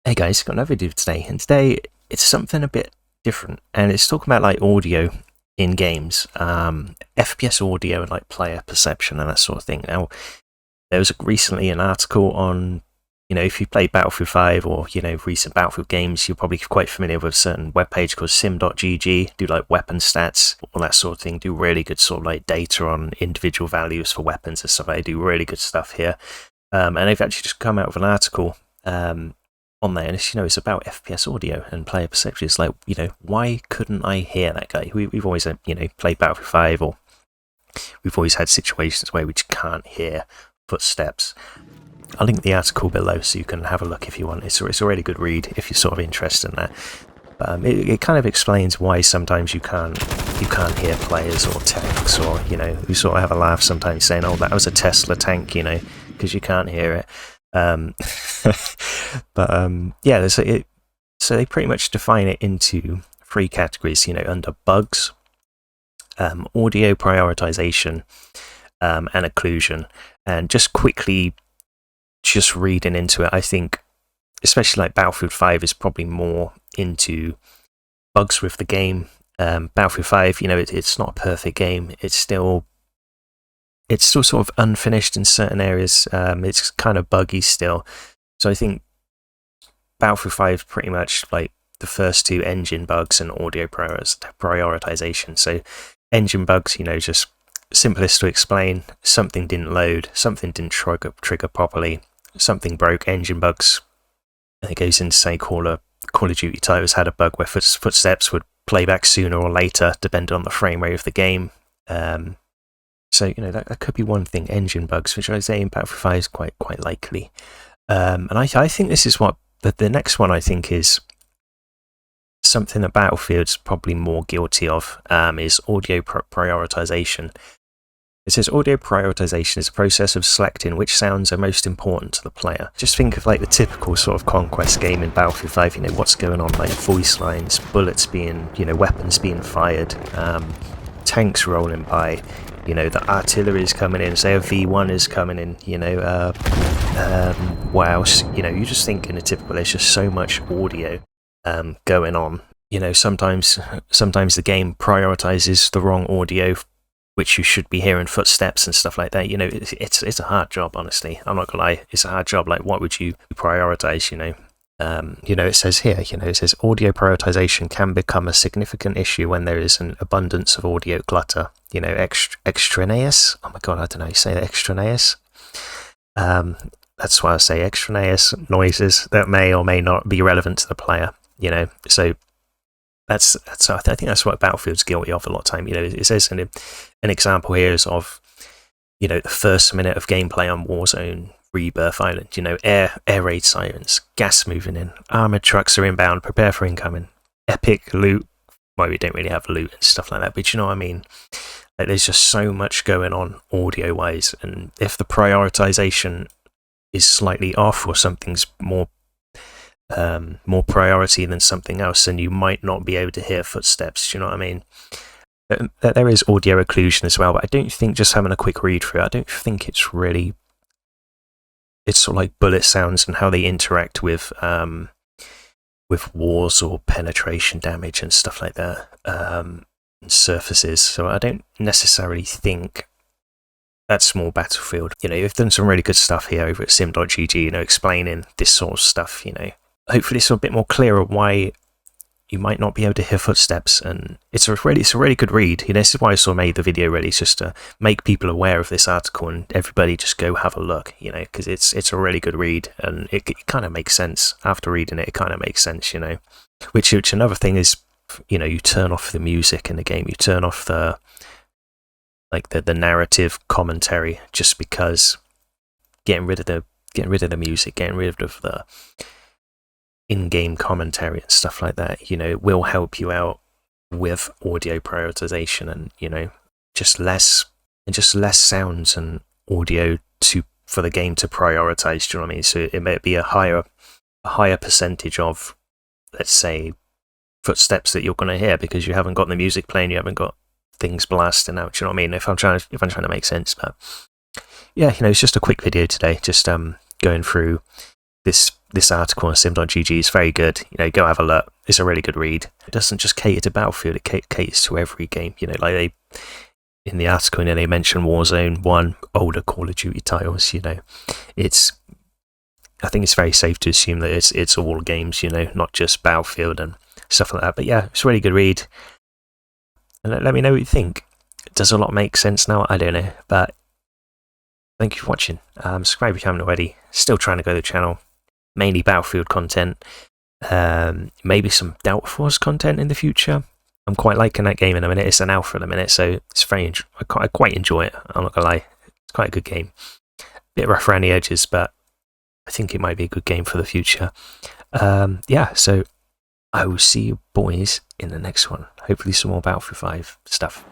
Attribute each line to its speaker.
Speaker 1: Hey guys, got another video today, and today it's something a bit different, and it's talking about like audio in games, FPS audio and like player perception and that sort of thing. Now, there was recently an article on, if you play Battlefield 5 or, recent Battlefield games, you're probably quite familiar with a certain webpage called sim.gg, do like weapon stats, all that sort of thing, do really good sort of like data on individual values for weapons and stuff. They do really good stuff here. And they've actually just come out with an article, on there, and it's about FPS audio and player perception. It's like, why couldn't I hear that guy? We've always played Battlefield 5, or we've always had situations where we just can't hear footsteps. I'll link the article below so you can have a look if you want. It's a really good read if you're sort of interested in that. It kind of explains why sometimes you can't hear players or tanks, or we sort of have a laugh sometimes saying, "Oh, that was a Tesla tank," because you can't hear it. Yeah, so they pretty much define it into three categories, under bugs, audio prioritization, and occlusion. And just quickly, just reading into it, I think, especially like Battlefield 5 is probably more into bugs with the game. Battlefield 5, it's not a perfect game. It's still sort of unfinished in certain areas. It's kind of buggy still. So I think Battlefield 5 pretty much like the first two, engine bugs and audio prioritization. So engine bugs, just simplest to explain, something didn't load, something didn't trigger properly, something broke. Engine bugs, and it goes into, say, Call of Duty titles had a bug where footsteps would play back sooner or later depending on the frame rate of the game. So, that could be one thing, engine bugs, which I say in Battlefield 5 is quite likely. And I think this is what the next one I think is something that Battlefield's probably more guilty of, is audio prioritization. It says audio prioritization is a process of selecting which sounds are most important to the player. Just think of like the typical sort of conquest game in Battlefield 5, what's going on, like voice lines, bullets being, weapons being fired, tanks rolling by, the artillery is coming in, say a V1 is coming in, wow, you just think in a typical, there's just so much audio going on. Sometimes the game prioritizes the wrong audio, which you should be hearing footsteps and stuff like that. It's a hard job, honestly. I'm not gonna lie, it's a hard job. Like, what would you prioritize, it says here, it says audio prioritization can become a significant issue when there is an abundance of audio clutter. Extraneous. Oh my god, I don't know. You say extraneous. That's why I say extraneous noises that may or may not be relevant to the player. So that's. I think that's what Battlefield's guilty of a lot of time. It says an example here is of, the first minute of gameplay on Warzone Rebirth Island, air raid sirens, gas moving in, armoured trucks are inbound, prepare for incoming, epic loot. Well, we don't really have loot and stuff like that, but you know what I mean? Like, there's just so much going on audio-wise, and if the prioritization is slightly off, or something's more priority than something else, then you might not be able to hear footsteps, do you know what I mean? There is audio occlusion as well, but I don't think, just having a quick read through, I don't think it's really... It's sort of like bullet sounds and how they interact with walls or penetration damage and stuff like that, and surfaces. So I don't necessarily think that's more Battlefield. You've done some really good stuff here over at sim.gg, explaining this sort of stuff. Hopefully it's a bit more clearer why you might not be able to hear footsteps, and it's a really good read. This is why I sort of made the video, really, just to make people aware of this article and everybody just go have a look, because it's a really good read, and it kind of makes sense after reading it. It kind of makes sense, Which another thing is, you turn off the music in the game, you turn off the narrative commentary, just because getting rid of the music, getting rid of the in-game commentary and stuff like that, will help you out with audio prioritization, and just less sounds and audio for the game to prioritize. Do you know what I mean? So it may be a higher percentage of, let's say, footsteps that you're going to hear because you haven't got the music playing, you haven't got things blasting out. Do you know what I mean? If I'm trying to make sense, but yeah, it's just a quick video today, just going through this article on sim.gg is very good. You know, go have a look. It's a really good read. It doesn't just cater to Battlefield, it caters to every game. You know, like in the article, you know, they mention Warzone 1, older Call of Duty titles. You know, I think it's very safe to assume that it's all games, you know, not just Battlefield and stuff like that. But yeah, it's a really good read. And let me know what you think. Does a lot make sense now? I don't know, but thank you for watching. Subscribe if you haven't already. Still trying to grow the channel. Mainly Battlefield content. Maybe some Delta Force content in the future. I'm quite liking that game in a minute. It's an alpha at the minute, so it's I quite enjoy it. I'm not gonna lie. It's quite a good game. Bit rough around the edges, but I think it might be a good game for the future. Yeah, so I will see you boys in the next one. Hopefully some more Battlefield 5 stuff.